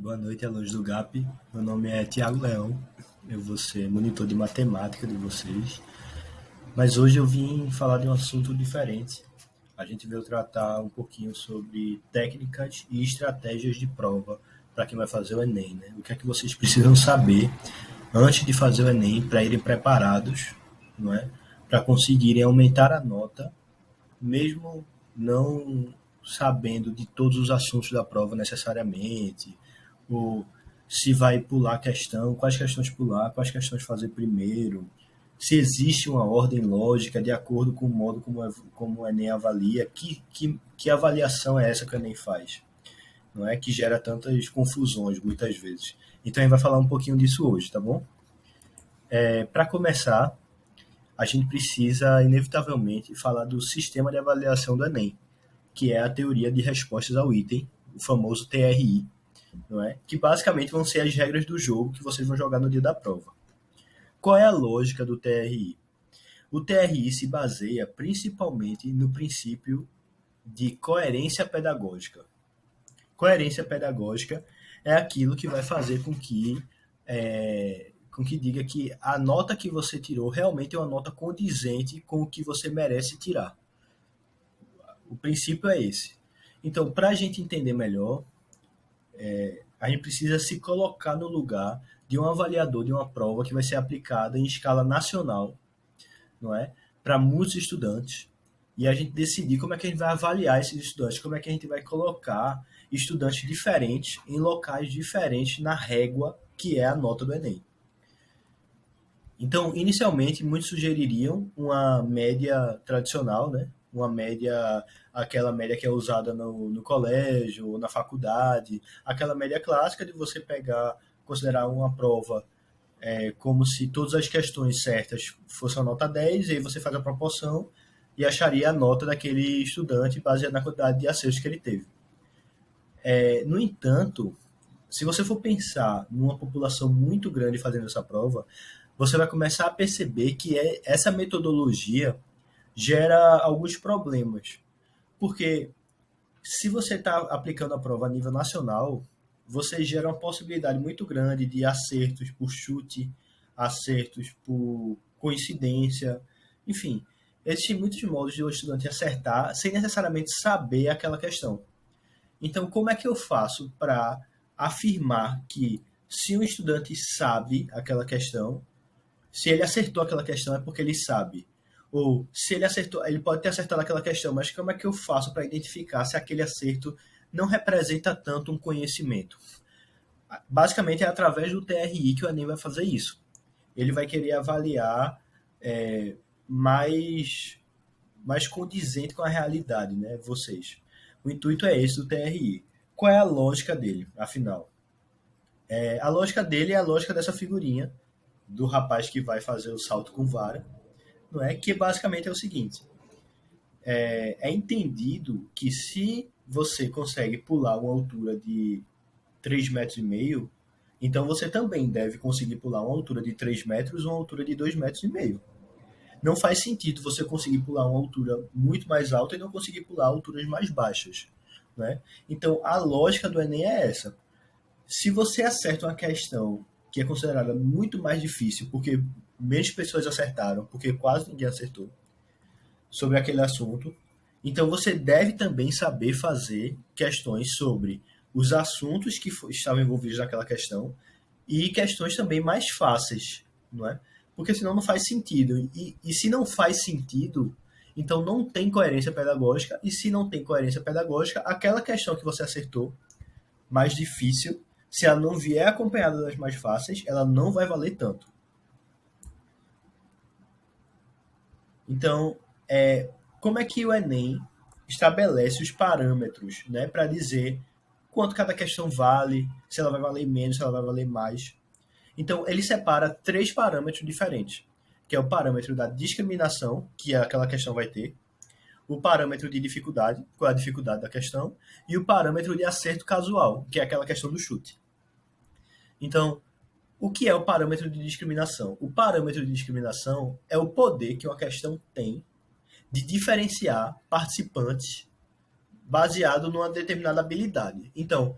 Boa noite, alunos do GAP. Meu nome é Tiago Leão. Eu vou ser monitor de matemática de vocês. Mas hoje eu vim falar de um assunto diferente. A gente veio tratar um pouquinho sobre técnicas e estratégias de prova para quem vai fazer o Enem, né? O que é que vocês precisam saber antes de fazer o Enem para irem preparados, não é? Para conseguirem aumentar a nota, mesmo não sabendo de todos os assuntos da prova necessariamente, ou se vai pular a questão, quais questões pular, quais questões fazer primeiro, se existe uma ordem lógica de acordo com o modo como o Enem avalia, que avaliação é essa que o Enem faz, não é? Que gera tantas confusões muitas vezes. Então a gente vai falar um pouquinho disso hoje, tá bom? Para começar, a gente precisa inevitavelmente falar do sistema de avaliação do Enem, que é a teoria de respostas ao item, o famoso TRI, não é? Que basicamente vão ser as regras do jogo que vocês vão jogar no dia da prova. Qual é a lógica do TRI? O TRI se baseia principalmente no princípio de coerência pedagógica. Coerência pedagógica é aquilo que vai fazer com que diga que a nota que você tirou realmente é uma nota condizente com o que você merece tirar. O princípio é esse. Então, para a gente entender melhor, a gente precisa se colocar no lugar de um avaliador de uma prova que vai ser aplicada em escala nacional, não é? Para muitos estudantes. E a gente decidir como é que a gente vai avaliar esses estudantes, como é que a gente vai colocar estudantes diferentes em locais diferentes na régua que é a nota do Enem. Então, inicialmente, muitos sugeririam uma média tradicional, né? Uma média, aquela média que é usada no colégio ou na faculdade, aquela média clássica de você pegar, considerar uma prova como se todas as questões certas fossem a nota 10, e aí você faz a proporção e acharia a nota daquele estudante baseada na quantidade de acertos que ele teve. No entanto, se você for pensar numa população muito grande fazendo essa prova, você vai começar a perceber que essa metodologia gera alguns problemas. Porque se você está aplicando a prova a nível nacional, você gera uma possibilidade muito grande de acertos por chute, acertos por coincidência, enfim. Existem muitos modos de o estudante acertar sem necessariamente saber aquela questão. Então, como é que eu faço para afirmar que se um estudante sabe aquela questão, se ele acertou aquela questão é porque ele sabe? Ou se ele acertou, ele pode ter acertado aquela questão, mas como é que eu faço para identificar se aquele acerto não representa tanto um conhecimento? Basicamente é através do TRI que o Enem vai fazer isso. Ele vai querer avaliar é, mais, mais condizente com a realidade, né? Vocês. O intuito é esse do TRI. Qual é a lógica dele, afinal? A lógica dele é a lógica dessa figurinha do rapaz que vai fazer o salto com vara, não é? Que basicamente é o seguinte: é entendido que se você consegue pular uma altura de 3,5 metros, então você também deve conseguir pular uma altura de 3 metros ou uma altura de 2,5 metros. Não faz sentido você conseguir pular uma altura muito mais alta e não conseguir pular alturas mais baixas. Né? Então, a lógica do Enem é essa. Se você acerta uma questão que é considerada muito mais difícil, porque menos pessoas acertaram, porque quase ninguém acertou, sobre aquele assunto, então você deve também saber fazer questões sobre os assuntos que estavam envolvidos naquela questão e questões também mais fáceis, não é? Porque senão não faz sentido. E se não faz sentido, então não tem coerência pedagógica, e se não tem coerência pedagógica, aquela questão que você acertou, mais difícil, se ela não vier acompanhada das mais fáceis, ela não vai valer tanto. Então, como é que o Enem estabelece os parâmetros, né, para dizer quanto cada questão vale, se ela vai valer menos, se ela vai valer mais? Então, ele separa três parâmetros diferentes, que é o parâmetro da discriminação, que aquela questão vai ter, o parâmetro de dificuldade, qual é a dificuldade da questão, e o parâmetro de acerto casual, que é aquela questão do chute. Então, o que é o parâmetro de discriminação? O parâmetro de discriminação é o poder que uma questão tem de diferenciar participantes baseado numa determinada habilidade. Então,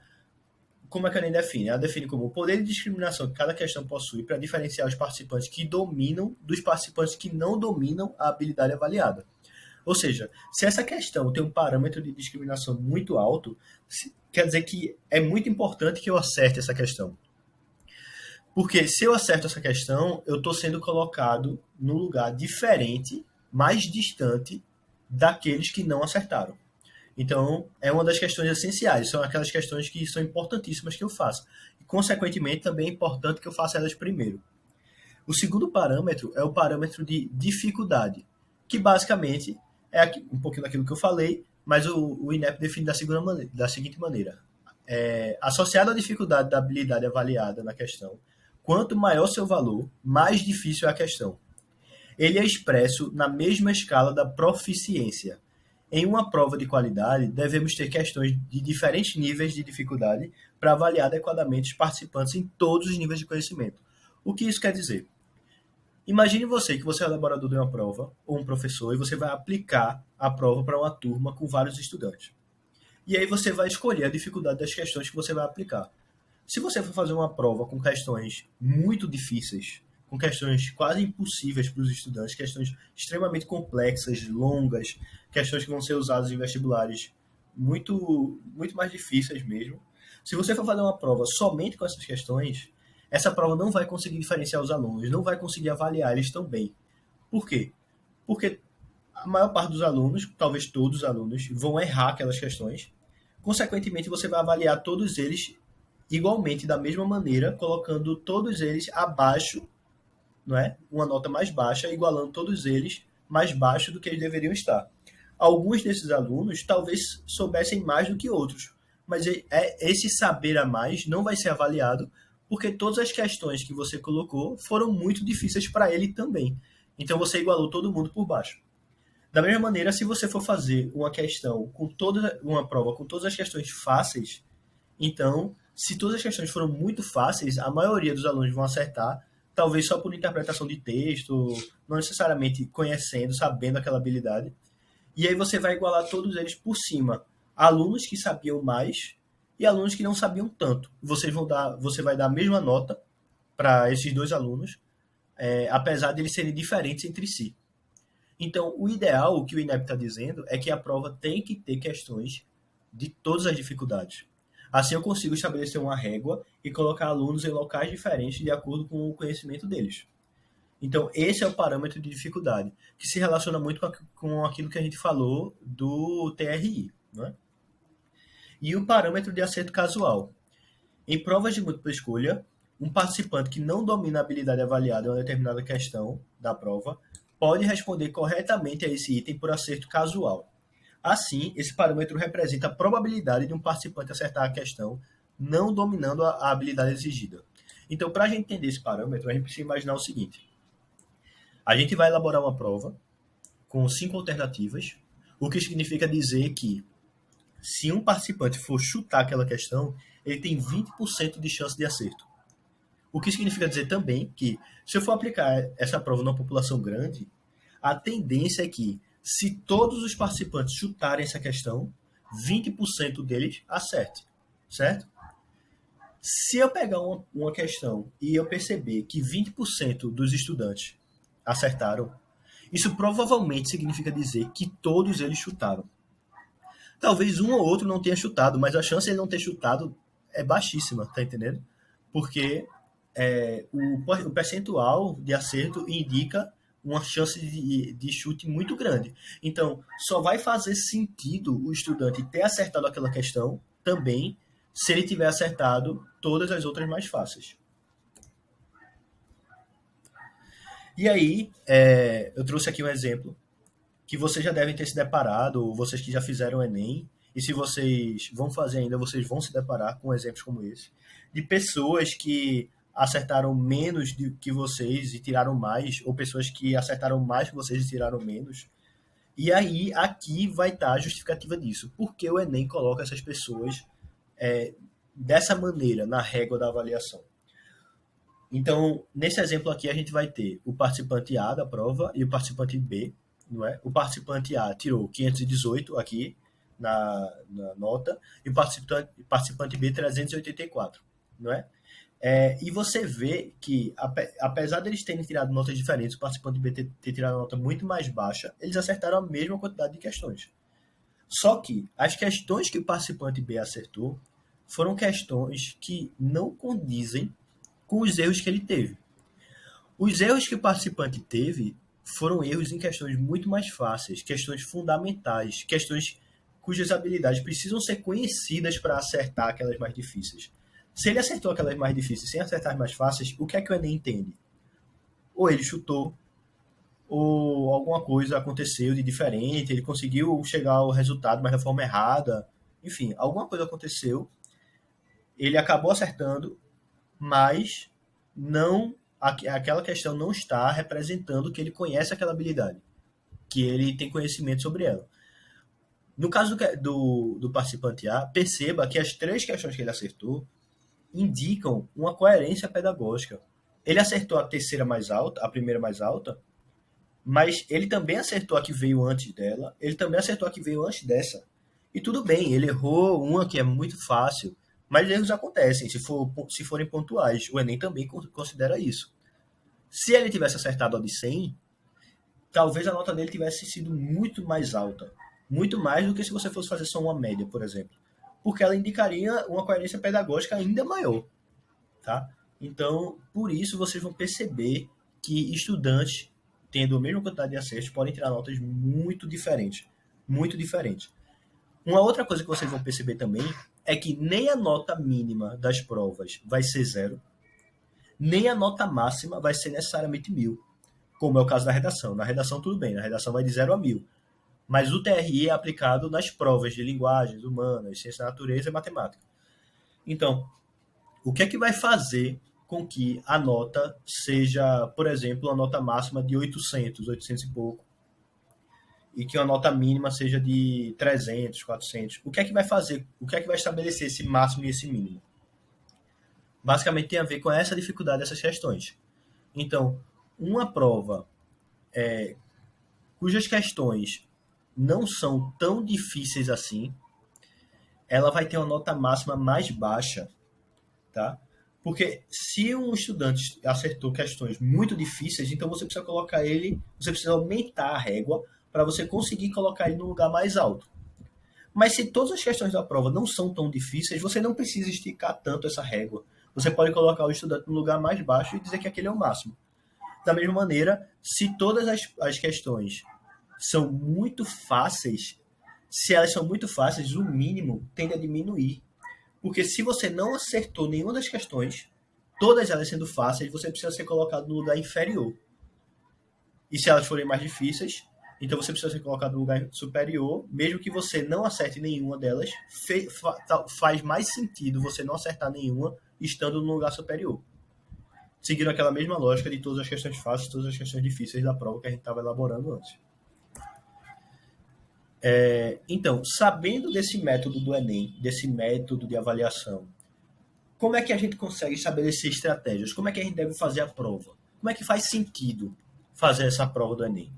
como é que a Enem define? Ela define como o poder de discriminação que cada questão possui para diferenciar os participantes que dominam dos participantes que não dominam a habilidade avaliada. Ou seja, se essa questão tem um parâmetro de discriminação muito alto, quer dizer que é muito importante que eu acerte essa questão. Porque se eu acerto essa questão, eu estou sendo colocado num lugar diferente, mais distante daqueles que não acertaram. Então, é uma das questões essenciais, são aquelas questões que são importantíssimas que eu faça. E, consequentemente, também é importante que eu faça elas primeiro. O segundo parâmetro é o parâmetro de dificuldade, que basicamente é um pouquinho daquilo que eu falei, mas o INEP define da seguinte maneira. Associado à dificuldade da habilidade avaliada na questão, quanto maior seu valor, mais difícil é a questão. Ele é expresso na mesma escala da proficiência. Em uma prova de qualidade, devemos ter questões de diferentes níveis de dificuldade para avaliar adequadamente os participantes em todos os níveis de conhecimento. O que isso quer dizer? Imagine você que você é elaborador de uma prova, ou um professor, e você vai aplicar a prova para uma turma com vários estudantes. E aí você vai escolher a dificuldade das questões que você vai aplicar. Se você for fazer uma prova com questões muito difíceis, com questões quase impossíveis para os estudantes, questões extremamente complexas, longas, questões que vão ser usadas em vestibulares muito mais difíceis mesmo. Se você for fazer uma prova somente com essas questões, essa prova não vai conseguir diferenciar os alunos, não vai conseguir avaliar eles tão bem. Por quê? Porque a maior parte dos alunos, talvez todos os alunos, vão errar aquelas questões. Consequentemente, você vai avaliar todos eles igualmente, da mesma maneira, colocando todos eles abaixo, não é? Uma nota mais baixa, igualando todos eles mais baixo do que eles deveriam estar. Alguns desses alunos talvez soubessem mais do que outros, mas esse saber a mais não vai ser avaliado porque todas as questões que você colocou foram muito difíceis para ele também. Então você igualou todo mundo por baixo. Da mesma maneira, se você for fazer uma prova com todas as questões fáceis, então, se todas as questões foram muito fáceis, a maioria dos alunos vão acertar, talvez só por interpretação de texto, não necessariamente conhecendo, sabendo aquela habilidade. E aí você vai igualar todos eles por cima. Alunos que sabiam mais e alunos que não sabiam tanto. Você vai dar a mesma nota para esses dois alunos, apesar de eles serem diferentes entre si. Então, o ideal, o que o INEP está dizendo, é que a prova tem que ter questões de todas as dificuldades. Assim eu consigo estabelecer uma régua e colocar alunos em locais diferentes de acordo com o conhecimento deles. Então, esse é o parâmetro de dificuldade, que se relaciona muito com aquilo que a gente falou do TRI. Né? E o parâmetro de acerto casual. Em provas de múltipla escolha, um participante que não domina a habilidade avaliada em uma determinada questão da prova pode responder corretamente a esse item por acerto casual. Assim, esse parâmetro representa a probabilidade de um participante acertar a questão não dominando a habilidade exigida. Então, para a gente entender esse parâmetro, a gente precisa imaginar o seguinte. A gente vai elaborar uma prova com 5 alternativas, o que significa dizer que se um participante for chutar aquela questão, ele tem 20% de chance de acerto. O que significa dizer também que, se eu for aplicar essa prova numa população grande, a tendência é que, se todos os participantes chutarem essa questão, 20% deles acerte, certo? Se eu pegar uma questão e eu perceber que 20% dos estudantes acertaram, isso provavelmente significa dizer que todos eles chutaram. Talvez um ou outro não tenha chutado, mas a chance de ele não ter chutado é baixíssima, tá entendendo? Porque o percentual de acerto indica uma chance de chute muito grande. Então, só vai fazer sentido o estudante ter acertado aquela questão também se ele tiver acertado todas as outras mais fáceis. E aí, eu trouxe aqui um exemplo que vocês já devem ter se deparado, ou vocês que já fizeram o Enem, e se vocês vão fazer ainda, vocês vão se deparar com exemplos como esse, de pessoas que acertaram menos do que vocês e tiraram mais, ou pessoas que acertaram mais que vocês e tiraram menos. E aí, aqui vai estar a justificativa disso. Por que o Enem coloca essas pessoas dessa maneira na régua da avaliação? Então, nesse exemplo aqui, a gente vai ter o participante A da prova e o participante B, não é? O participante A tirou 518 aqui, na nota e o participante B 384, não é? E você vê que, apesar deles terem tirado notas diferentes, o participante B ter tirado uma nota muito mais baixa, eles acertaram a mesma quantidade de questões. Só que as questões que o participante B acertou foram questões que não condizem com os erros que ele teve. Os erros que o participante teve foram erros em questões muito mais fáceis, questões fundamentais, questões cujas habilidades precisam ser conhecidas para acertar aquelas mais difíceis. Se ele acertou aquelas mais difíceis sem acertar as mais fáceis, o que é que o Enem entende? Ou ele chutou, ou alguma coisa aconteceu de diferente, ele conseguiu chegar ao resultado, mas da forma errada. Enfim, alguma coisa aconteceu, ele acabou acertando, mas não aquela questão não está representando que ele conhece aquela habilidade, que ele tem conhecimento sobre ela. No caso do participante A, perceba que as 3 questões que ele acertou indicam uma coerência pedagógica. Ele acertou a terceira mais alta, a primeira mais alta, mas ele também acertou a que veio antes dela, ele também acertou a que veio antes dessa. E tudo bem, ele errou uma que é muito fácil, mas erros acontecem, se forem pontuais. O Enem também considera isso. Se ele tivesse acertado a de 100, talvez a nota dele tivesse sido muito mais alta. Muito mais do que se você fosse fazer só uma média, por exemplo. Porque ela indicaria uma coerência pedagógica ainda maior. Tá? Então, por isso, vocês vão perceber que estudantes, tendo a mesma quantidade de acertos, podem tirar notas muito diferentes. Muito diferentes. Uma outra coisa que vocês vão perceber também é que nem a nota mínima das provas vai ser 0, nem a nota máxima vai ser necessariamente 1.000, como é o caso da redação. Na redação, tudo bem, na redação vai de 0 a 1.000. Mas o TRI é aplicado nas provas de linguagens, humanas, ciência da natureza e matemática. Então, o que é que vai fazer com que a nota seja, por exemplo, a nota máxima de 800 e pouco, e que a nota mínima seja de 300, 400? O que é que vai fazer? O que é que vai estabelecer esse máximo e esse mínimo? Basicamente tem a ver com essa dificuldade dessas questões. Então, uma prova cujas questões não são tão difíceis assim, ela vai ter uma nota máxima mais baixa, tá? Porque se um estudante acertou questões muito difíceis, então você precisa colocar ele, você precisa aumentar a régua para você conseguir colocar ele no lugar mais alto. Mas se todas as questões da prova não são tão difíceis, você não precisa esticar tanto essa régua. Você pode colocar o estudante no lugar mais baixo e dizer que aquele é o máximo. Da mesma maneira, se todas as questões são muito fáceis, se elas são muito fáceis, o mínimo tende a diminuir. Porque se você não acertou nenhuma das questões, todas elas sendo fáceis, você precisa ser colocado no lugar inferior. E se elas forem mais difíceis, então você precisa ser colocado no lugar superior, mesmo que você não acerte nenhuma delas, faz mais sentido você não acertar nenhuma estando no lugar superior. Seguindo aquela mesma lógica de todas as questões fáceis, todas as questões difíceis da prova que a gente estava elaborando antes. Então, sabendo desse método do Enem, desse método de avaliação, como é que a gente consegue estabelecer estratégias? Como é que a gente deve fazer a prova? Como é que faz sentido fazer essa prova do Enem?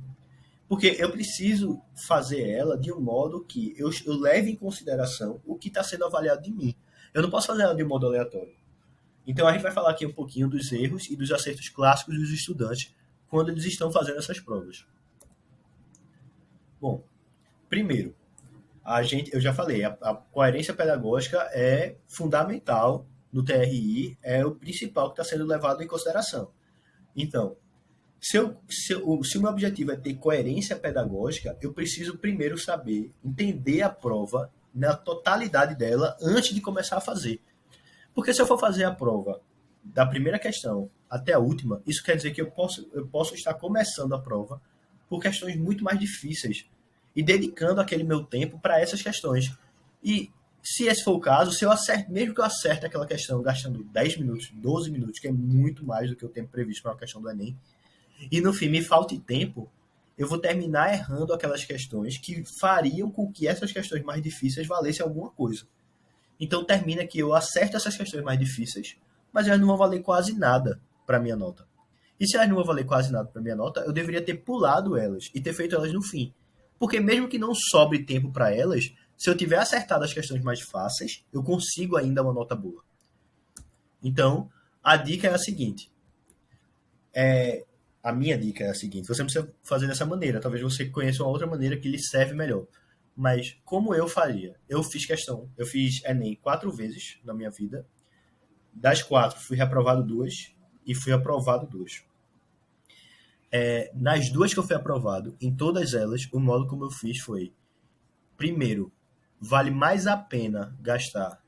Porque eu preciso fazer ela de um modo que eu leve em consideração o que está sendo avaliado de mim. Eu não posso fazer ela de um modo aleatório. Então, a gente vai falar aqui um pouquinho dos erros e dos acertos clássicos dos estudantes quando eles estão fazendo essas provas. Bom, primeiro, eu já falei, a coerência pedagógica é fundamental no TRI, é o principal que está sendo levado em consideração. Então, se o meu objetivo é ter coerência pedagógica, eu preciso primeiro saber, entender a prova na totalidade dela antes de começar a fazer. Porque se eu for fazer a prova da primeira questão até a última, isso quer dizer que eu posso estar começando a prova por questões muito mais difíceis e dedicando aquele meu tempo para essas questões. E se esse for o caso, se eu acerte, mesmo que eu acerte aquela questão gastando 10 minutos, 12 minutos, que é muito mais do que o tempo previsto para uma questão do Enem, e no fim me falte tempo, eu vou terminar errando aquelas questões que fariam com que essas questões mais difíceis valessem alguma coisa. Então termina que eu acerto essas questões mais difíceis, mas elas não vão valer quase nada para minha nota. E se elas não vão valer quase nada para minha nota, eu deveria ter pulado elas e ter feito elas no fim. Porque mesmo que não sobre tempo para elas, Se eu tiver acertado as questões mais fáceis, eu consigo ainda uma nota boa. Então, a dica é a seguinte. A minha dica é a seguinte. Você não precisa fazer dessa maneira. Talvez você conheça uma outra maneira que lhe serve melhor. Mas como eu faria? Eu fiz Enem 4 vezes na minha vida. Das 4, fui reprovado 2 e fui aprovado 2. Nas 2 que eu fui aprovado, em todas elas, o modo como eu fiz foi: primeiro, vale mais a pena gastar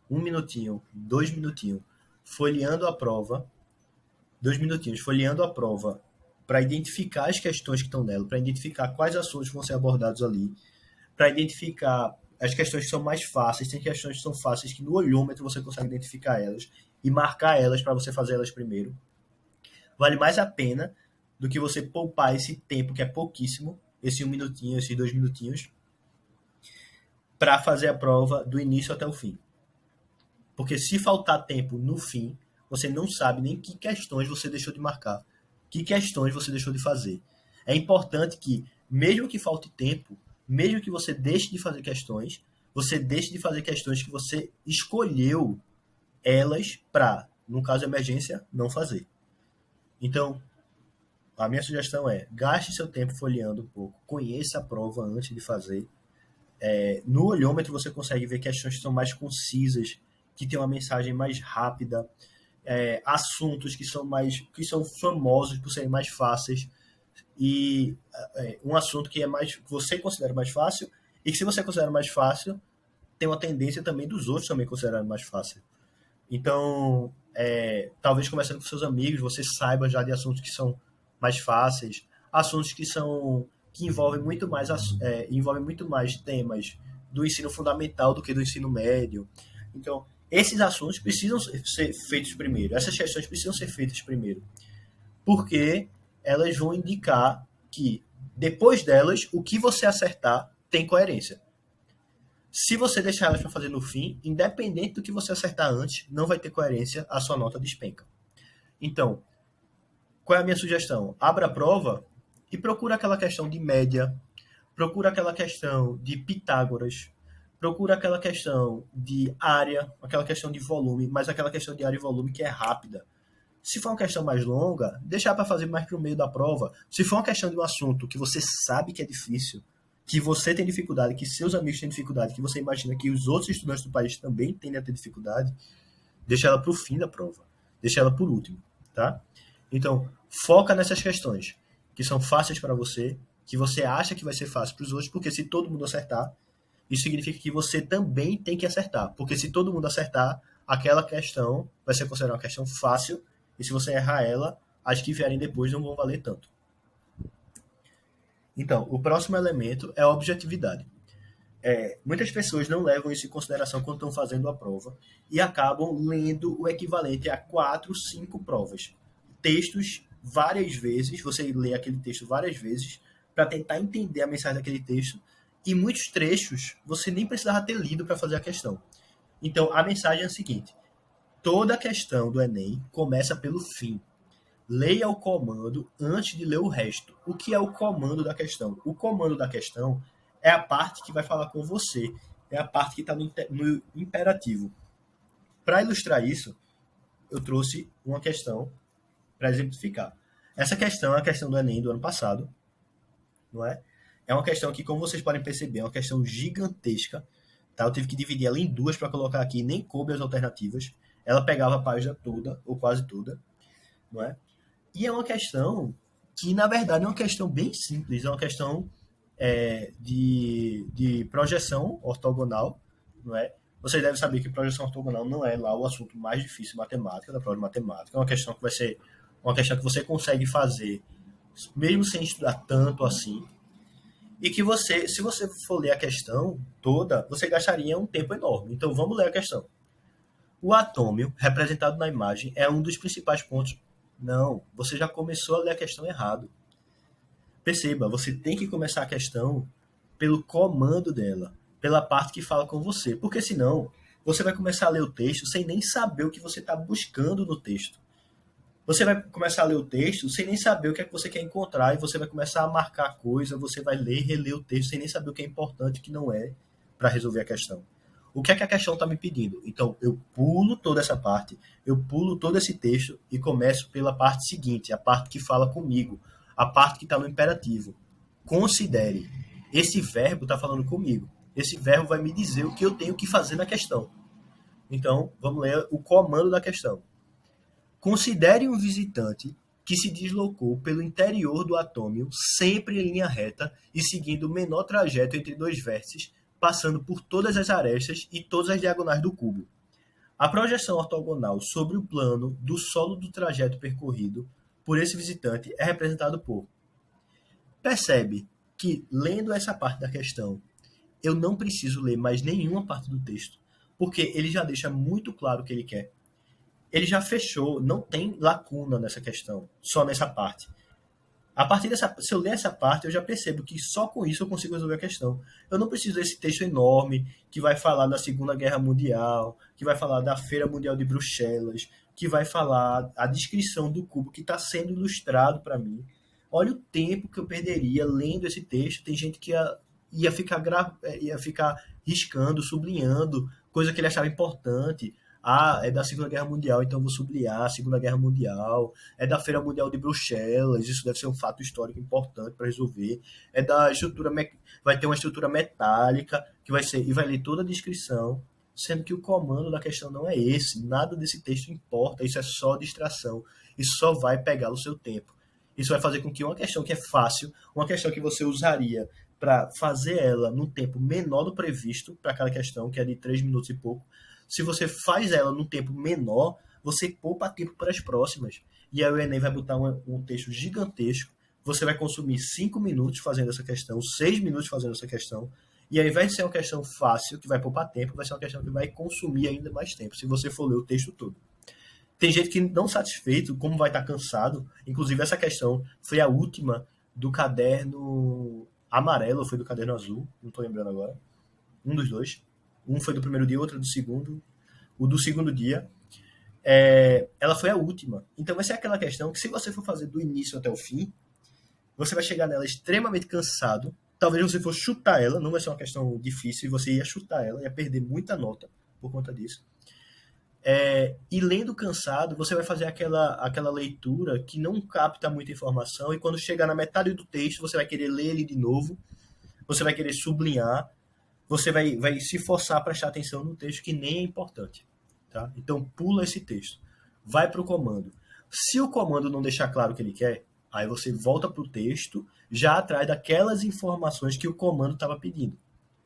1 minutinho, 2 minutinhos, folheando a prova, 2 minutinhos, folheando a prova, para identificar as questões que estão nela, para identificar quais assuntos vão ser abordados ali, para identificar as questões que são mais fáceis. Tem questões que são fáceis que no olhômetro você consegue identificar elas e marcar elas para você fazer elas primeiro. Vale mais a pena do que você poupar esse tempo, que é pouquíssimo, esse 1 minutinho, esses 2 minutinhos, para fazer a prova do início até o fim. Porque se faltar tempo no fim, você não sabe nem que questões você deixou de marcar, que questões você deixou de fazer. É importante que, mesmo que falte tempo, mesmo que você deixe de fazer questões, você deixe de fazer questões que você escolheu elas para, no caso de emergência, não fazer. Então, a minha sugestão é: gaste seu tempo folheando um pouco, conheça a prova antes de fazer. No olhômetro você consegue ver questões que são mais concisas, que tem uma mensagem mais rápida, assuntos que são famosos por serem mais fáceis, e um assunto que você considera mais fácil, e que, se você considera mais fácil, tem uma tendência também dos outros também considerarem mais fácil. Então, talvez conversando com seus amigos, você saiba já de assuntos que são mais fáceis, assuntos que envolvem muito mais temas do ensino fundamental do que do ensino médio. Então, esses assuntos precisam ser feitos primeiro, essas questões precisam ser feitas primeiro, porque elas vão indicar que, depois delas, o que você acertar tem coerência. Se você deixar elas para fazer no fim, independente do que você acertar antes, não vai ter coerência, a sua nota despenca. Então, qual é a minha sugestão? Abra a prova e procura aquela questão de média, procura aquela questão de Pitágoras, procura aquela questão de área, aquela questão de volume, mas aquela questão de área e volume que é rápida. Se for uma questão mais longa, deixar para fazer mais para o meio da prova. Se for uma questão de um assunto que você sabe que é difícil, que você tem dificuldade, que seus amigos têm dificuldade, que você imagina que os outros estudantes do país também tendem a ter dificuldade, deixa ela para o fim da prova. Deixa ela por último, tá? Então, foca nessas questões que são fáceis para você, que você acha que vai ser fácil para os outros, porque se todo mundo acertar, isso significa que você também tem que acertar. Porque se todo mundo acertar, aquela questão vai ser considerada uma questão fácil, e se você errar ela, as que vierem depois não vão valer tanto. Então, o próximo elemento é a objetividade. Muitas pessoas não levam isso em consideração quando estão fazendo a prova e acabam lendo o equivalente a 4, 5 provas. Textos várias vezes, você lê aquele texto várias vezes para tentar entender a mensagem daquele texto, e muitos trechos você nem precisava ter lido para fazer a questão. Então, a mensagem é a seguinte: toda questão do Enem começa pelo fim. Leia o comando antes de ler o resto. O que é o comando da questão? O comando da questão é a parte que vai falar com você, é a parte que está no imperativo. Para ilustrar isso, eu trouxe uma questão para exemplificar. Essa questão é a questão do Enem do ano passado, não é? É uma questão que, como vocês podem perceber, é uma questão gigantesca. Tá? Eu tive que dividir ela em duas para colocar aqui, nem coube as alternativas. Ela pegava a página toda, ou quase toda, não é? E é uma questão que, na verdade, é uma questão bem simples. É uma questão de projeção ortogonal, não é? Vocês devem saber que projeção ortogonal não é lá o assunto mais difícil de matemática, da prova de matemática. É uma questão que vai ser uma questão que você consegue fazer mesmo sem estudar tanto assim. E que você, se você for ler a questão toda, você gastaria um tempo enorme. Então vamos ler a questão. O atômio, representado na imagem, é um dos principais pontos. Não, você já começou a ler a questão errado. Perceba, você tem que começar a questão pelo comando dela, pela parte que fala com você, porque senão você vai começar a ler o texto sem nem saber o que você está buscando no texto. Você vai começar a ler o texto sem nem saber o que é que você quer encontrar, e você vai começar a marcar coisa, você vai ler e reler o texto sem nem saber o que é importante e o que não é, para resolver a questão. O que é que a questão está me pedindo? Então, eu pulo toda essa parte, eu pulo todo esse texto e começo pela parte seguinte, a parte que fala comigo, a parte que está no imperativo. Considere. Esse verbo está falando comigo. Esse verbo vai me dizer o que eu tenho que fazer na questão. Então, vamos ler o comando da questão. Considere um visitante que se deslocou pelo interior do atômio, sempre em linha reta e seguindo o menor trajeto entre dois vértices, passando por todas as arestas e todas as diagonais do cubo. A projeção ortogonal sobre o plano do solo do trajeto percorrido por esse visitante é representado por. Percebe que, lendo essa parte da questão, eu não preciso ler mais nenhuma parte do texto, porque ele já deixa muito claro o que ele quer. Ele já fechou, não tem lacuna nessa questão, só nessa parte. A partir dessa, se eu ler essa parte, eu já percebo que só com isso eu consigo resolver a questão. Eu não preciso desse texto enorme que vai falar da Segunda Guerra Mundial, que vai falar da Feira Mundial de Bruxelas, que vai falar a descrição do cubo que está sendo ilustrado para mim. Olha o tempo que eu perderia lendo esse texto. Tem gente que ia ficar riscando, sublinhando, coisa que ele achava importante. Ah, é da Segunda Guerra Mundial, então vou sublinhar a Segunda Guerra Mundial. É da Feira Mundial de Bruxelas, isso deve ser um fato histórico importante para resolver. É da estrutura, vai ter uma estrutura metálica que vai ser e vai ler toda a descrição, sendo que o comando da questão não é esse. Nada desse texto importa, isso é só distração. Isso só vai pegar o seu tempo. Isso vai fazer com que uma questão que é fácil, uma questão que você usaria para fazer ela num tempo menor do previsto para aquela questão, que é de 3 minutos e pouco, se você faz ela num tempo menor, você poupa tempo para as próximas. E aí o Enem vai botar um texto gigantesco, você vai consumir 5 minutos fazendo essa questão, 6 minutos fazendo essa questão, e ao invés de ser uma questão fácil, que vai poupar tempo, vai ser uma questão que vai consumir ainda mais tempo, se você for ler o texto todo. Tem gente que não satisfeito, como vai estar cansado, inclusive essa questão foi a última do caderno amarelo, ou foi do caderno azul, não estou lembrando agora, um dos dois. Um foi do primeiro dia, outro do segundo. O do segundo dia, ela foi a última. Então vai ser aquela questão que se você for fazer do início até o fim, você vai chegar nela extremamente cansado. Talvez você for chutar ela, não vai ser uma questão difícil, e você ia chutar ela, ia perder muita nota por conta disso. E lendo cansado, você vai fazer aquela leitura que não capta muita informação, e quando chegar na metade do texto, você vai querer ler ele de novo, você vai querer sublinhar, você vai se forçar a prestar atenção no texto que nem é importante. Tá? Então, pula esse texto. Vai para o comando. Se o comando não deixar claro o que ele quer, aí você volta para o texto, já atrás daquelas informações que o comando estava pedindo.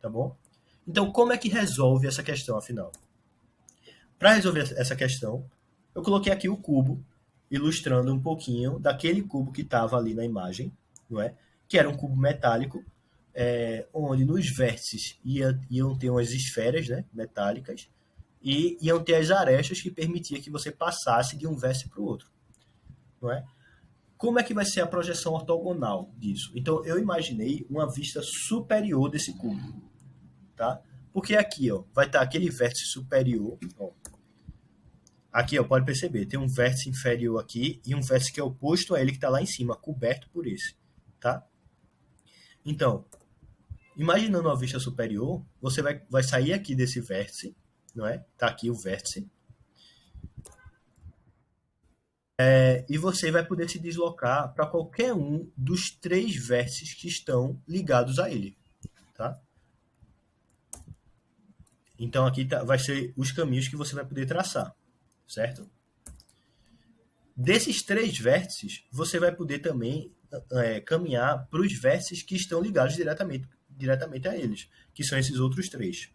Tá bom? Então, como é que resolve essa questão, afinal? Para resolver essa questão, eu coloquei aqui o cubo, ilustrando um pouquinho daquele cubo que estava ali na imagem, não é? Que era um cubo metálico, onde nos vértices iam ter umas esferas, né, metálicas, e iam ter as arestas que permitia que você passasse de um vértice para o outro. Não é? Como é que vai ser a projeção ortogonal disso? Então, eu imaginei uma vista superior desse cubo. Tá? Porque aqui vai estar aquele vértice superior. Aqui, pode perceber, tem um vértice inferior aqui e um vértice que é oposto a ele, que está lá em cima, coberto por esse. Tá? Então, imaginando uma vista superior, você vai sair aqui desse vértice, não é? Tá aqui o vértice. E você vai poder se deslocar para qualquer um dos 3 vértices que estão ligados a ele, tá? Então aqui vai ser os caminhos que você vai poder traçar, certo? Desses 3 vértices, você vai poder também caminhar para os vértices que estão ligados diretamente a eles, que são esses outros 3.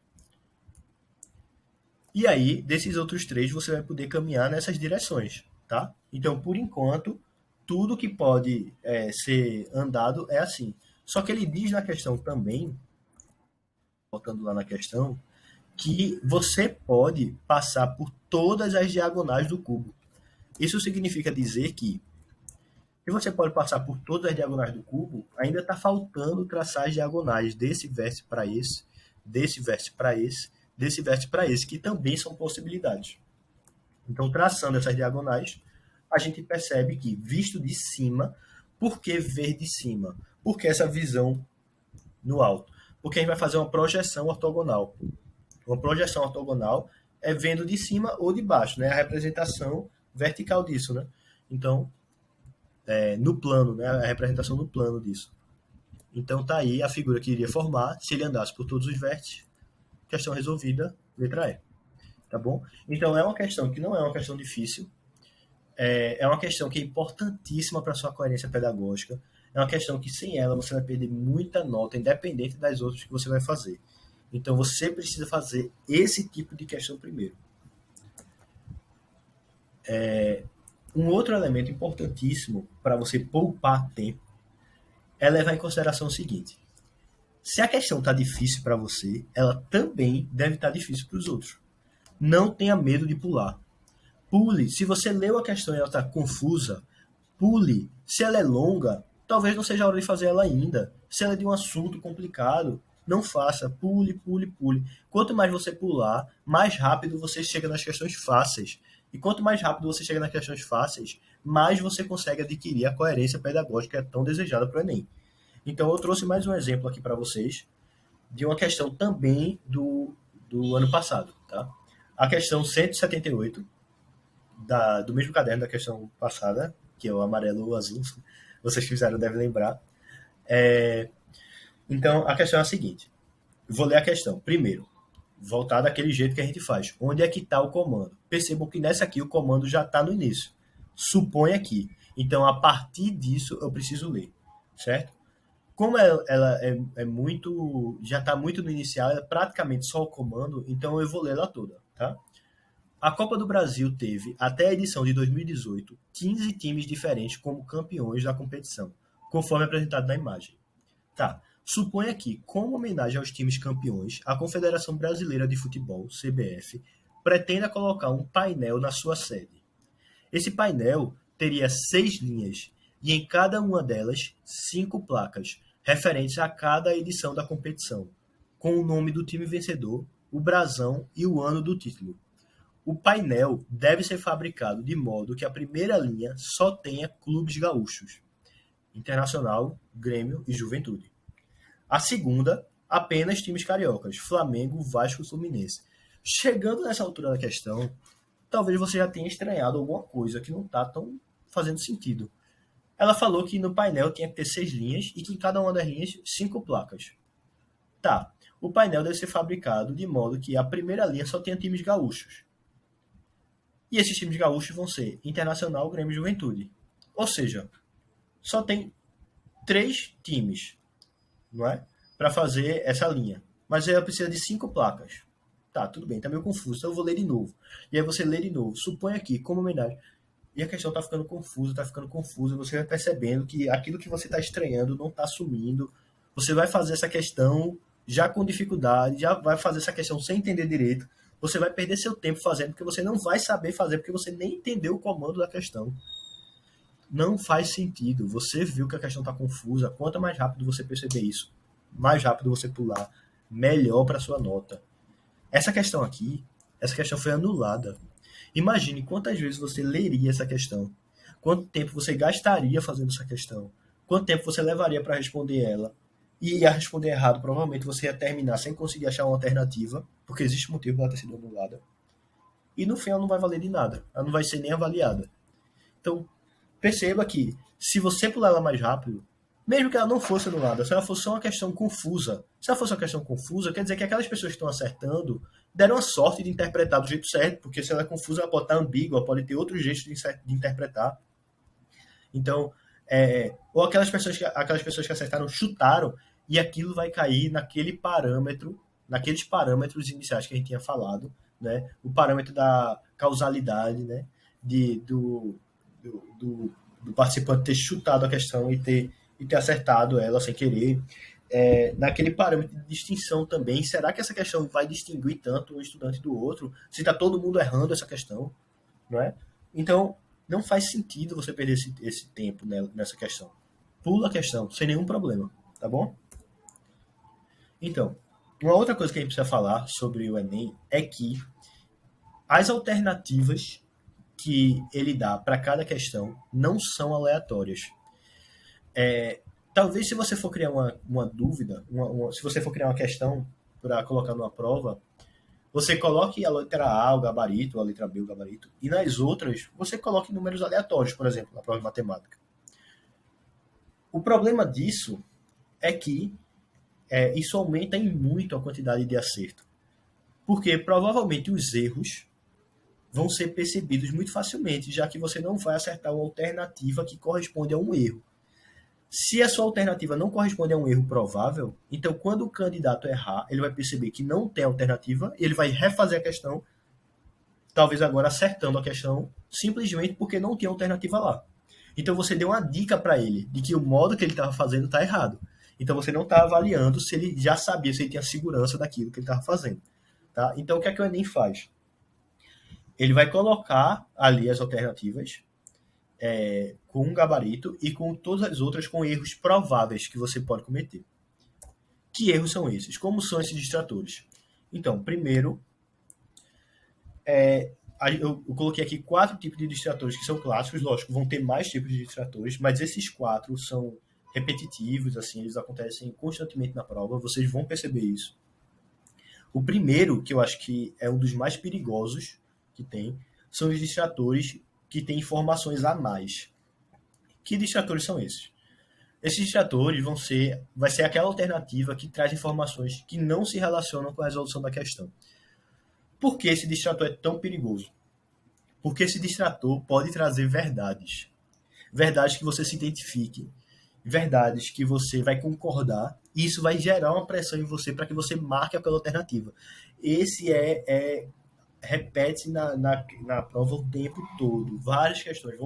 E aí, desses outros 3, você vai poder caminhar nessas direções, tá? Então, por enquanto, tudo que pode ser andado é assim. Só que ele diz na questão também, voltando lá na questão, que você pode passar por todas as diagonais do cubo. Isso significa dizer que se você pode passar por todas as diagonais do cubo, ainda está faltando traçar as diagonais desse vértice para esse, desse vértice para esse, desse vértice para esse, que também são possibilidades. Então, traçando essas diagonais, a gente percebe que, visto de cima, por que ver de cima? Porque essa visão no alto? porque a gente vai fazer uma projeção ortogonal. Uma projeção ortogonal é vendo de cima ou de baixo, né? A representação vertical disso, né? Então, no plano, né? A representação no plano disso. Então tá aí a figura que iria formar se ele andasse por todos os vértices. Questão resolvida, letra E. Tá bom? Então é uma questão que não é uma questão difícil, é uma questão que é importantíssima para a sua coerência pedagógica, é uma questão que sem ela você vai perder muita nota, independente das outras que você vai fazer. Então você precisa fazer esse tipo de questão primeiro. Um outro elemento importantíssimo para você poupar tempo é levar em consideração o seguinte: se a questão está difícil para você, ela também deve estar difícil para os outros. Não tenha medo de pular. Pule. Se você leu a questão e ela está confusa, pule. Se ela é longa, talvez não seja a hora de fazer ela ainda. Se ela é de um assunto complicado, não faça. Pule, pule, pule. Quanto mais você pular, mais rápido você chega nas questões fáceis. E quanto mais rápido você chega nas questões fáceis, mais você consegue adquirir a coerência pedagógica que é tão desejada para o Enem. Então eu trouxe mais um exemplo aqui para vocês de uma questão também do ano passado. Tá? A questão 178, do mesmo caderno da questão passada, que é o amarelo ou azul, vocês fizeram, devem lembrar. Então, a questão é a seguinte. Vou ler a questão. Primeiro, voltar daquele jeito que a gente faz. Onde é que está o comando? Percebam que nessa aqui o comando já está no início. Supõe aqui. Então, a partir disso, eu preciso ler. Certo? Como ela é muito... já está muito no inicial, é praticamente só o comando, então eu vou ler ela toda. Tá? A Copa do Brasil teve, até a edição de 2018, 15 times diferentes como campeões da competição, conforme apresentado na imagem. Tá. Suponha que, como homenagem aos times campeões, a Confederação Brasileira de Futebol, CBF, pretenda colocar um painel na sua sede. Esse painel teria 6 linhas, e em cada uma delas, 5 placas, referentes a cada edição da competição, com o nome do time vencedor, o brasão e o ano do título. O painel deve ser fabricado de modo que a primeira linha só tenha clubes gaúchos, Internacional, Grêmio e Juventude. A segunda, apenas times cariocas, Flamengo, Vasco e Fluminense. Chegando nessa altura da questão, talvez você já tenha estranhado alguma coisa que não está tão fazendo sentido. Ela falou que no painel tinha que ter 6 linhas e que em cada uma das linhas 5 placas. Tá, o painel deve ser fabricado de modo que a primeira linha só tenha times gaúchos. E esses times gaúchos vão ser Internacional, Grêmio e Juventude. Ou seja, só tem 3 times, não é? Para fazer essa linha. Mas ela precisa de 5 placas. Tá, tudo bem, tá meio confuso, então eu vou ler de novo. E aí você lê de novo. Suponha aqui, como homenagem. E a questão tá ficando confusa, você vai percebendo que aquilo que você tá estranhando não tá sumindo. Você vai fazer essa questão já com dificuldade, já vai fazer essa questão sem entender direito. Você vai perder seu tempo fazendo, porque você não vai saber fazer, porque você nem entendeu o comando da questão. Não faz sentido. Você viu que a questão está confusa. Quanto mais rápido você perceber isso, mais rápido você pular, melhor para sua nota. Essa questão aqui, essa questão foi anulada. Imagine quantas vezes você leria essa questão. Quanto tempo você gastaria fazendo essa questão. Quanto tempo você levaria para responder ela. E ia responder errado, provavelmente você ia terminar sem conseguir achar uma alternativa, porque existe um motivo para ela ter sido anulada. E no fim ela não vai valer de nada. Ela não vai ser nem avaliada. Então, perceba que se você pular ela mais rápido, mesmo que ela não fosse anulada, se ela fosse só uma questão confusa, se ela fosse uma questão confusa, quer dizer que aquelas pessoas que estão acertando deram a sorte de interpretar do jeito certo, porque se ela é confusa, ela pode estar ambígua, pode ter outros jeitos de interpretar. Então, ou aquelas pessoas que acertaram chutaram, e aquilo vai cair naquele parâmetro, naqueles parâmetros iniciais que a gente tinha falado, né? O parâmetro da causalidade, né? Do participante ter chutado a questão e ter acertado ela sem querer. Naquele parâmetro de distinção também, será que essa questão vai distinguir tanto um estudante do outro? Se está todo mundo errando essa questão, não é? Então, não faz sentido você perder esse tempo nessa questão. Pula a questão, sem nenhum problema, tá bom? Então, uma outra coisa que a gente precisa falar sobre o Enem é que as alternativas que ele dá para cada questão não são aleatórias. Talvez se você for criar uma dúvida, se você for criar uma questão para colocar numa prova, você coloque a letra A, o gabarito, a letra B, o gabarito, e nas outras você coloque números aleatórios, por exemplo, na prova de matemática. O problema disso é que isso aumenta em muito a quantidade de acerto. Porque provavelmente os erros vão ser percebidos muito facilmente, já que você não vai acertar uma alternativa que corresponde a um erro. Se a sua alternativa não corresponde a um erro provável, então quando o candidato errar, ele vai perceber que não tem alternativa, ele vai refazer a questão, talvez agora acertando a questão, simplesmente porque não tinha alternativa lá. Então você deu uma dica para ele de que o modo que ele estava fazendo está errado. Então você não está avaliando se ele já sabia, se ele tinha segurança daquilo que ele estava fazendo. Tá? Então o que é que o Enem faz? Ele vai colocar ali as alternativas com um gabarito e com todas as outras com erros prováveis que você pode cometer. Que erros são esses? Como são esses distratores? Então, primeiro, eu coloquei aqui 4 tipos de distratores que são clássicos. Lógico, vão ter mais tipos de distratores, mas esses 4 são repetitivos, assim, eles acontecem constantemente na prova, vocês vão perceber isso. O primeiro, que eu acho que é um dos mais perigosos que tem, são os distratores que têm informações a mais. Que distratores são esses? Esses distratores vai ser aquela alternativa que traz informações que não se relacionam com a resolução da questão. Por que esse distrator é tão perigoso? Porque esse distrator pode trazer verdades. Verdades que você se identifique, verdades que você vai concordar, e isso vai gerar uma pressão em você para que você marque aquela alternativa. Esse repete na prova o tempo todo. Várias questões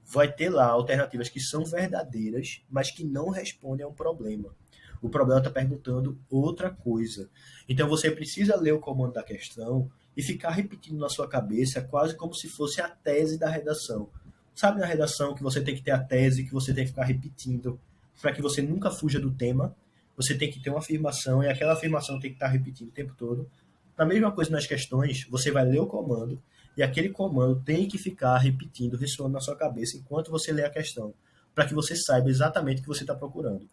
vai ter lá alternativas que são verdadeiras, mas que não respondem a um problema. O problema está perguntando outra coisa. Então você precisa ler o comando da questão e ficar repetindo na sua cabeça quase como se fosse a tese da redação. Sabe na redação que você tem que ter a tese, que você tem que ficar repetindo para que você nunca fuja do tema? Você tem que ter uma afirmação e aquela afirmação tem que estar repetindo o tempo todo. Na mesma coisa nas questões, você vai ler o comando e aquele comando tem que ficar repetindo, ressoando na sua cabeça enquanto você lê a questão, para que você saiba exatamente o que você está procurando.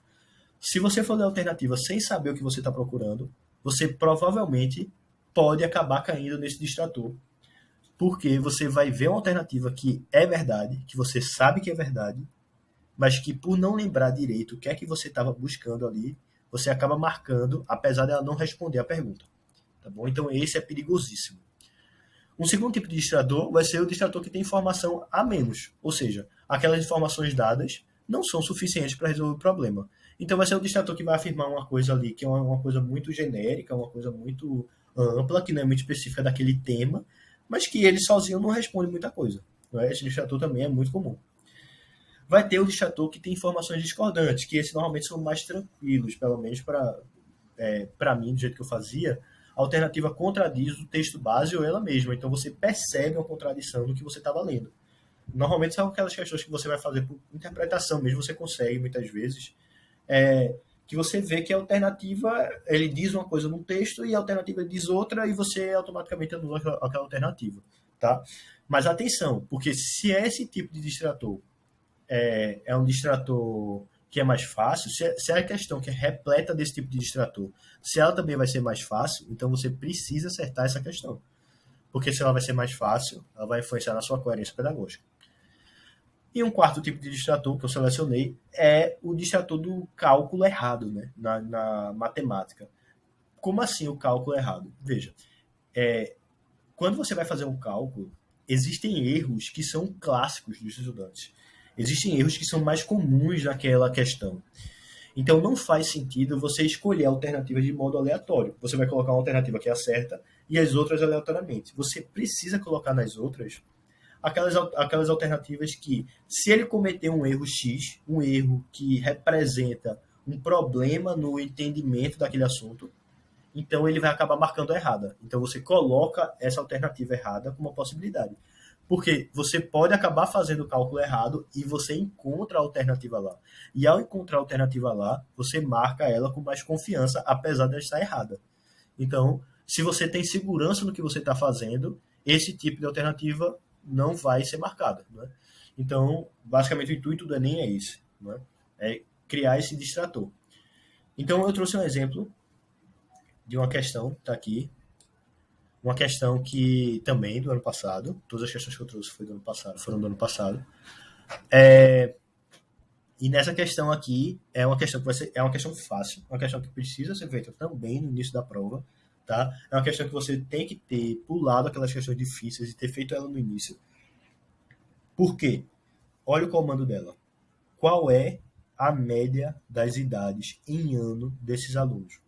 Se você for ler a alternativa sem saber o que você está procurando, você provavelmente pode acabar caindo nesse distrator, porque você vai ver uma alternativa que é verdade, que você sabe que é verdade, mas que por não lembrar direito o que é que você estava buscando ali, você acaba marcando, apesar dela não responder a pergunta. Tá bom? Então esse é perigosíssimo. Um segundo tipo de distrator vai ser o distrator que tem informação a menos, ou seja, aquelas informações dadas não são suficientes para resolver o problema. Então vai ser o distrator que vai afirmar uma coisa ali que é uma coisa muito genérica, uma coisa muito ampla, que não é muito específica daquele tema, mas que ele sozinho não responde muita coisa. Não é? Esse distrator também é muito comum. Vai ter o distrator que tem informações discordantes, que esses normalmente são mais tranquilos, pelo menos para mim, do jeito que eu fazia. A alternativa contradiz o texto base ou ela mesma, então você percebe uma contradição do que você estava lendo. Normalmente são aquelas questões que você vai fazer por interpretação mesmo, você consegue muitas vezes, que você vê que a alternativa, ele diz uma coisa num texto e a alternativa diz outra e você automaticamente anula aquela alternativa, tá? Mas atenção, porque se é esse tipo de distrator é um distrator que é mais fácil, se é a questão que é repleta desse tipo de distrator, se ela também vai ser mais fácil, então você precisa acertar essa questão. Porque se ela vai ser mais fácil, ela vai influenciar na sua coerência pedagógica. E um quarto tipo de distrator que eu selecionei é o distrator do cálculo errado, né? Na matemática. Como assim o cálculo errado? Veja, quando você vai fazer um cálculo, existem erros que são clássicos dos estudantes. Existem erros que são mais comuns naquela questão. Então não faz sentido você escolher alternativas de modo aleatório. Você vai colocar uma alternativa que acerta e as outras aleatoriamente. Você precisa colocar nas outras aquelas alternativas que, se ele cometer um erro X, um erro que representa um problema no entendimento daquele assunto, então ele vai acabar marcando a errada. Então você coloca essa alternativa errada como uma possibilidade. Porque você pode acabar fazendo o cálculo errado e você encontra a alternativa lá. E ao encontrar a alternativa lá, você marca ela com mais confiança, apesar de ela estar errada. Então, se você tem segurança no que você está fazendo, esse tipo de alternativa não vai ser marcada. Né? Então, basicamente, o intuito do Enem é esse. Né? É criar esse distrator. Então, eu trouxe um exemplo de uma questão, tá aqui, uma questão que também do ano passado, todas as questões que eu trouxe foram do ano passado. E nessa questão aqui, é uma questão que é uma questão fácil, uma questão que precisa ser feita também no início da prova, tá? É uma questão que você tem que ter pulado aquelas questões difíceis e ter feito ela no início. Por quê? Olha o comando dela. Qual é a média das idades em ano desses alunos?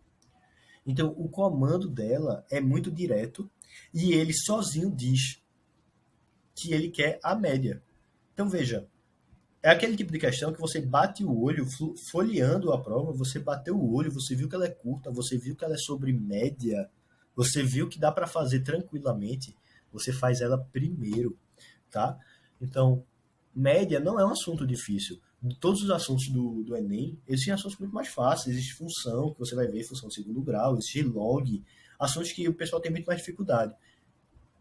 Então, o comando dela é muito direto e ele sozinho diz que ele quer a média. Então, veja, é aquele tipo de questão que você bate o olho, folheando a prova, você bateu o olho, você viu que ela é curta, você viu que ela é sobre média, você viu que dá para fazer tranquilamente, você faz ela primeiro, tá? Então, média não é um assunto difícil. De todos os assuntos do Enem, existem assuntos muito mais fáceis. Existe função, que você vai ver, função de segundo grau, existe log, assuntos que o pessoal tem muito mais dificuldade.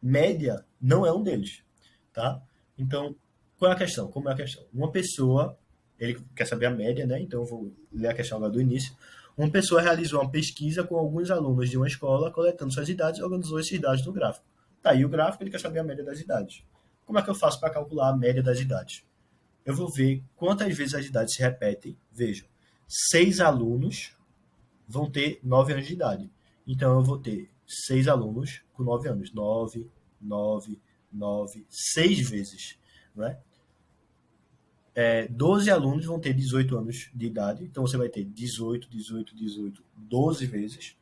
Média não é um deles, tá? Então, qual é a questão? Como é a questão? Uma pessoa, ele quer saber a média, né? Então eu vou ler a questão lá do início. Uma pessoa realizou uma pesquisa com alguns alunos de uma escola, coletando suas idades e organizou esses dados no gráfico. Tá aí o gráfico, ele quer saber a média das idades. Como é que eu faço para calcular a média das idades? Eu vou ver quantas vezes as idades se repetem. Vejam, 6 alunos vão ter 9 anos de idade. Então eu vou ter 6 alunos com 9 anos. 9, 9, 9, 6 vezes. Não é? 12 alunos vão ter 18 anos de idade. Então você vai ter 18, 18, 18, 12 vezes.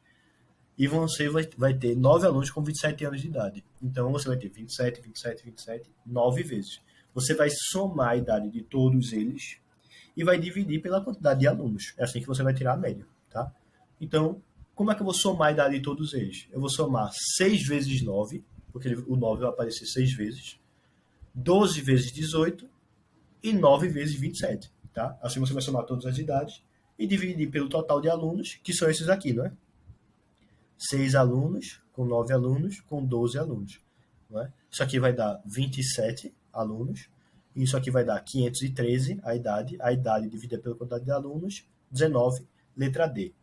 E você vai ter 9 alunos com 27 anos de idade. Então você vai ter 27, 27, 27, 9 vezes. Você vai somar a idade de todos eles e vai dividir pela quantidade de alunos. É assim que você vai tirar a média, tá? Então, como é que eu vou somar a idade de todos eles? Eu vou somar 6 vezes 9, porque o 9 vai aparecer 6 vezes, 12 vezes 18 e 9 vezes 27, tá? Assim você vai somar todas as idades e dividir pelo total de alunos, que são esses aqui, não é? 6 alunos, com 9 alunos, com 12 alunos. Não é? Isso aqui vai dar 27 alunos. Isso aqui vai dar 513, a idade dividida pela quantidade de alunos, 19, letra D.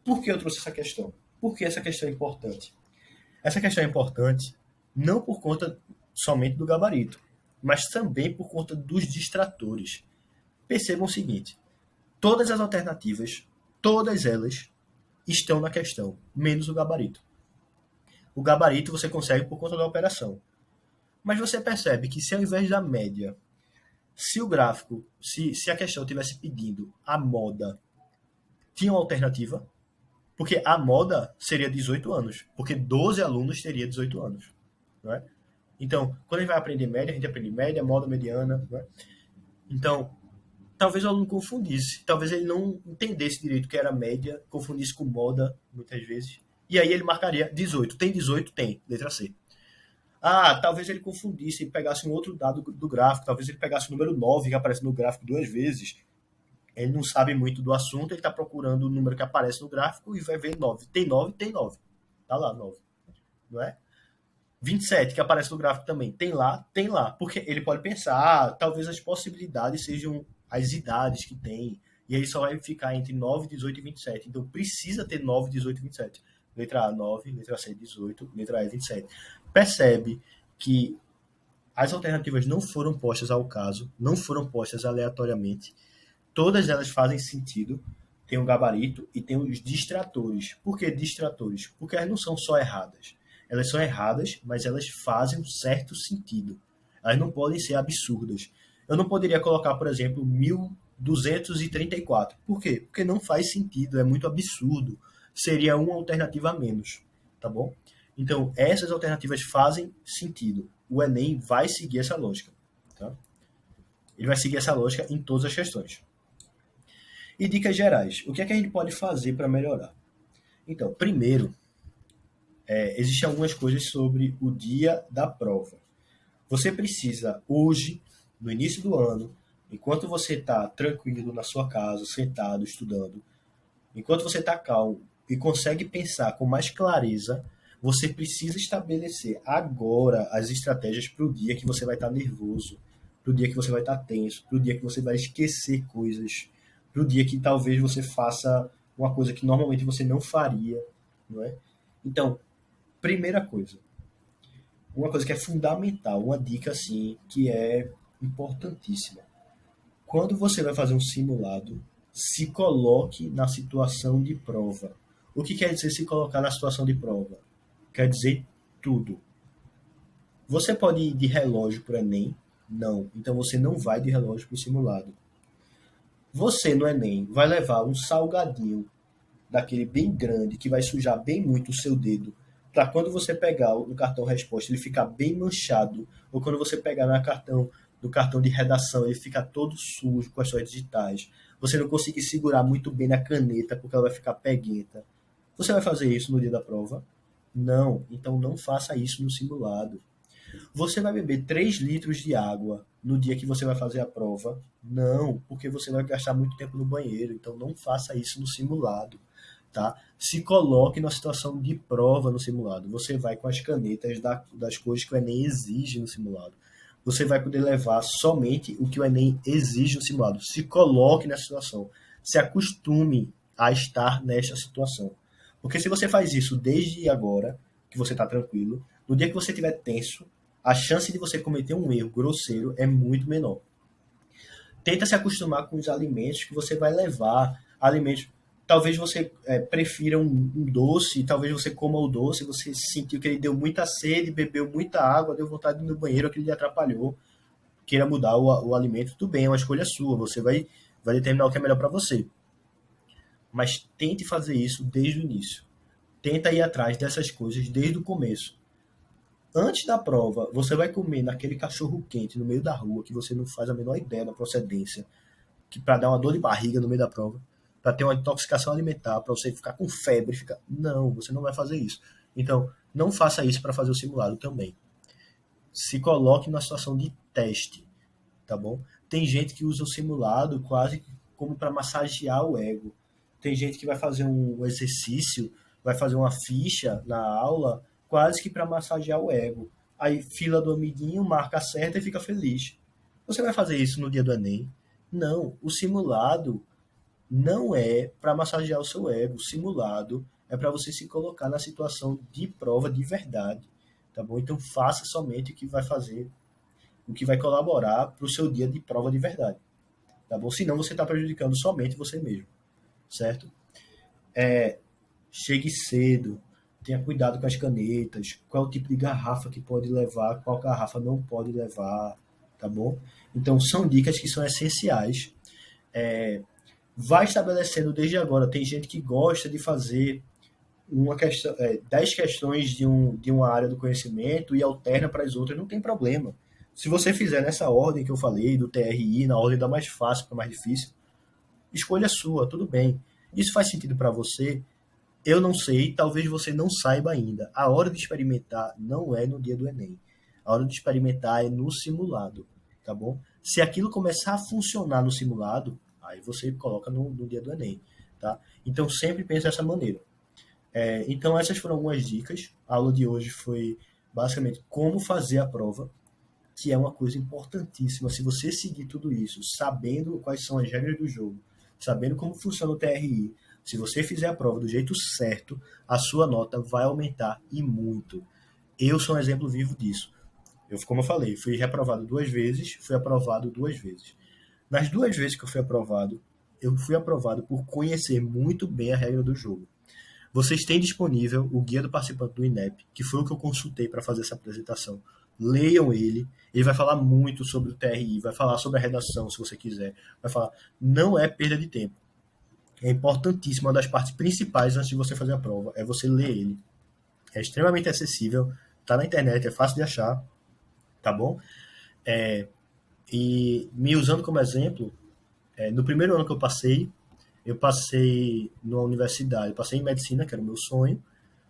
Por que eu trouxe essa questão? Por que essa questão é importante? Essa questão é importante não por conta somente do gabarito, mas também por conta dos distratores. Percebam o seguinte, todas as alternativas, todas elas estão na questão, menos o gabarito. O gabarito você consegue por conta da operação. Mas você percebe que se ao invés da média, se o gráfico, se a questão tivesse pedindo a moda, tinha uma alternativa, porque a moda seria 18 anos, porque 12 alunos teria 18 anos. Não é? Então, quando a gente vai aprender média, a gente aprende média, moda, mediana. Não é? Então, talvez o aluno confundisse, talvez ele não entendesse direito o que era média, confundisse com moda, muitas vezes, e aí ele marcaria 18. Tem 18? Tem, letra C. Ah, talvez ele confundisse e pegasse um outro dado do gráfico, talvez ele pegasse o número 9 que aparece no gráfico 2 vezes. Ele não sabe muito do assunto, ele está procurando o número que aparece no gráfico e vai ver 9. Tem 9? Tem 9. Tá lá, 9. Não é? 27, que aparece no gráfico também. Tem lá? Tem lá. Porque ele pode pensar, talvez as possibilidades sejam as idades que tem. E aí só vai ficar entre 9, 18 e 27. Então precisa ter 9, 18 e 27. Letra A, 9, letra C, 18, letra E, 27. Percebe que as alternativas não foram postas ao caso, não foram postas aleatoriamente. Todas elas fazem sentido. Tem o gabarito e tem os distratores. Por que distratores? Porque elas não são só erradas. Elas são erradas, mas elas fazem um certo sentido. Elas não podem ser absurdas. Eu não poderia colocar, por exemplo, 1234. Por quê? Porque não faz sentido, é muito absurdo. Seria uma alternativa a menos, tá bom? Então, essas alternativas fazem sentido. O Enem vai seguir essa lógica, tá? Ele vai seguir essa lógica em todas as questões. E dicas gerais. O que é que a gente pode fazer para melhorar? Então, primeiro, existem algumas coisas sobre o dia da prova. Você precisa, hoje, no início do ano, enquanto você está tranquilo na sua casa, sentado, estudando, enquanto você está calmo e consegue pensar com mais clareza, você precisa estabelecer agora as estratégias para o dia que você vai estar nervoso, para o dia que você vai estar tenso, para o dia que você vai esquecer coisas, para o dia que talvez você faça uma coisa que normalmente você não faria, não é? Então, primeira coisa, uma coisa que é fundamental, uma dica assim que é importantíssima. Quando você vai fazer um simulado, se coloque na situação de prova. O que quer dizer se colocar na situação de prova? Quer dizer tudo. Você pode ir de relógio para o Enem? Não. Então você não vai de relógio para o simulado. Você no Enem vai levar um salgadinho daquele bem grande que vai sujar bem muito o seu dedo, para quando você pegar o cartão resposta ele ficar bem manchado, ou quando você pegar no cartão de redação ele ficar todo sujo com as suas digitais, você não conseguir segurar muito bem na caneta porque ela vai ficar peguenta. Você vai fazer isso no dia da prova? Não, então não faça isso no simulado. Você vai beber 3 litros de água no dia que você vai fazer a prova? Não, porque você vai gastar muito tempo no banheiro, então não faça isso no simulado, tá? Se coloque na situação de prova no simulado. Você vai com as canetas das coisas que o Enem exige no simulado. Você vai poder levar somente o que o Enem exige no simulado. Se coloque nessa situação. Se acostume a estar nesta situação. Porque se você faz isso desde agora, que você está tranquilo, no dia que você estiver tenso, a chance de você cometer um erro grosseiro é muito menor. Tenta se acostumar com os alimentos que você vai levar. Alimentos. Talvez você prefira um doce, talvez você coma o doce, você sentiu que ele deu muita sede, bebeu muita água, deu vontade de ir no banheiro, aquilo lhe atrapalhou. Queira mudar o alimento, tudo bem, é uma escolha sua, você vai determinar o que é melhor para você. Mas tente fazer isso desde o início. Tenta ir atrás dessas coisas desde o começo. Antes da prova, você vai comer naquele cachorro quente no meio da rua, que você não faz a menor ideia da procedência, que para dar uma dor de barriga no meio da prova, para ter uma intoxicação alimentar, para você ficar com febre, ficar. Não, você não vai fazer isso. Então, não faça isso para fazer o simulado também. Se coloque na situação de teste, tá bom? Tem gente que usa o simulado quase como para massagear o ego. Tem gente que vai fazer um exercício, vai fazer uma ficha na aula, quase que para massagear o ego. Aí fila do amiguinho, marca certa e fica feliz. Você vai fazer isso no dia do Enem? Não, o simulado não é para massagear o seu ego. O simulado é para você se colocar na situação de prova de verdade, tá bom? Então faça somente o que vai fazer, o que vai colaborar para o seu dia de prova de verdade, tá bom? Senão você está prejudicando somente você mesmo, certo? Chegue cedo, tenha cuidado com as canetas, qual é o tipo de garrafa que pode levar, qual garrafa não pode levar, tá bom? Então são dicas que são essenciais. Vai estabelecendo desde agora. Tem gente que gosta de fazer 10 questões de uma área do conhecimento e alterna para as outras, não tem problema. Se você fizer nessa ordem que eu falei, do TRI, na ordem da mais fácil para mais difícil, escolha sua, tudo bem. Isso faz sentido para você? Eu não sei, talvez você não saiba ainda. A hora de experimentar não é no dia do Enem. A hora de experimentar é no simulado, tá bom? Se aquilo começar a funcionar no simulado, aí você coloca no dia do Enem, tá? Então sempre pense dessa maneira. Então essas foram algumas dicas. A aula de hoje foi basicamente como fazer a prova, que é uma coisa importantíssima. Se você seguir tudo isso, sabendo quais são as regras do jogo, sabendo como funciona o TRI, se você fizer a prova do jeito certo, a sua nota vai aumentar e muito. Eu sou um exemplo vivo disso. Como eu falei, fui reprovado 2 vezes, fui aprovado 2 vezes. Nas 2 vezes que eu fui aprovado por conhecer muito bem a regra do jogo. Vocês têm disponível o guia do participante do INEP, que foi o que eu consultei para fazer essa apresentação. Leiam ele. Ele vai falar muito sobre o TRI, vai falar sobre a redação, se você quiser. Vai falar. Não é perda de tempo. É importantíssimo, uma das partes principais antes de você fazer a prova é você ler ele. É extremamente acessível, tá na internet, é fácil de achar, tá bom? E me usando como exemplo, no primeiro ano que eu passei numa universidade, eu passei em medicina, que era o meu sonho,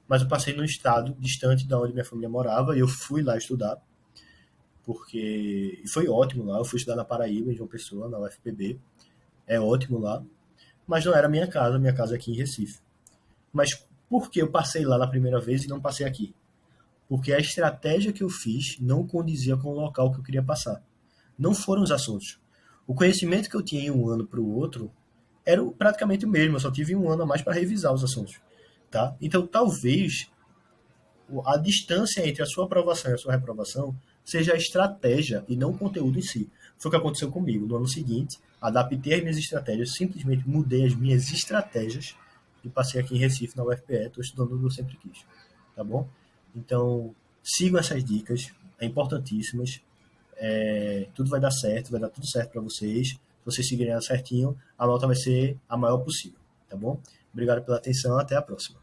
mas eu passei num estado distante de onde minha família morava e eu fui lá estudar, porque e foi ótimo lá, eu fui estudar na Paraíba, em João Pessoa, na UFPB, é ótimo lá, mas não era minha casa é aqui em Recife. Mas por que eu passei lá na primeira vez e não passei aqui? Porque a estratégia que eu fiz não condizia com o local que eu queria passar. Não foram os assuntos. O conhecimento que eu tinha em um ano para o outro era praticamente o mesmo, eu só tive um ano a mais para revisar os assuntos, tá? Então, talvez a distância entre a sua aprovação e a sua reprovação seja a estratégia e não o conteúdo em si. Foi o que aconteceu comigo. No ano seguinte, adaptei as minhas estratégias, simplesmente mudei as minhas estratégias e passei aqui em Recife, na UFPE, estou estudando o que eu sempre quis, tá bom? Então, sigam essas dicas, é importantíssimas. Tudo vai dar certo, vai dar tudo certo para vocês. Se vocês seguirem ela certinho, a nota vai ser a maior possível, tá bom? Obrigado pela atenção, até a próxima.